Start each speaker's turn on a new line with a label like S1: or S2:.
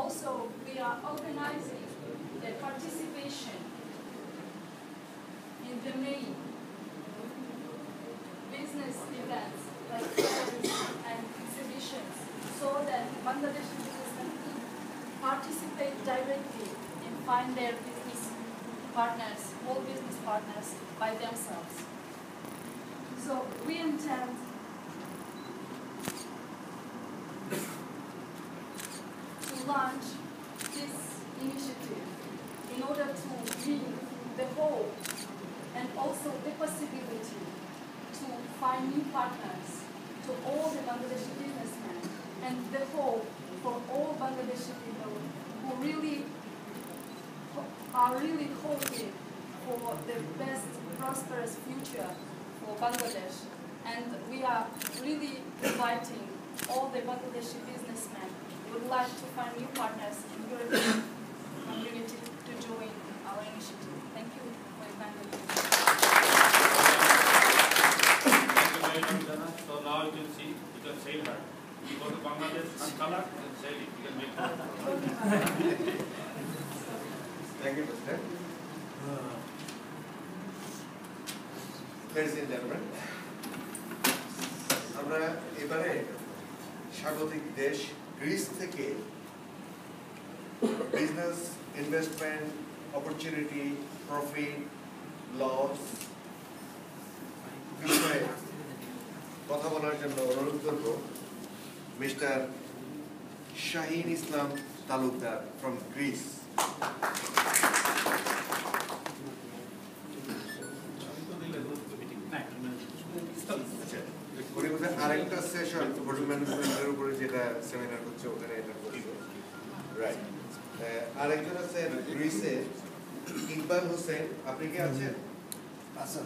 S1: also we are organizing a participation in the main business events like fairs and exhibitions, so that Bangladeshi businessmen can participate directly and find their business partners, all business partners by themselves. So we intend to launch this initiative in order to bring the hope and also the possibility to find new partners to all the Bangladeshi businessmen, and the hope for all Bangladeshi people who really are hoping for the best prosperous future for Bangladesh. And we are really inviting all the Bangladeshi businessmen who would like to find new partners in European community to join our initiative. Thank you for your kind attention.
S2: So now you can see, you can sail her. You go to Bangladesh and Kalak and sail it. You can make her.
S3: Thank you, Mr. Ladies and gentlemen, আমরা এবারে স্বাগতিক দেশ Greece থেকে business investment opportunity profit loss বিষয়ে কথা বলার জন্য অনুরোধ করব mister Shahin Islam Talukdar from Greece. আরেকটা সেশন হোটেল ম্যানেজমেন্টের উপরে যেটা সেমিনার হচ্ছে ওখানে এটা করছে, রাইট। আরেকজন আছেন গ্রিসে ইকবাল হোসেন, আপনি কি আছেন? আচ্ছা।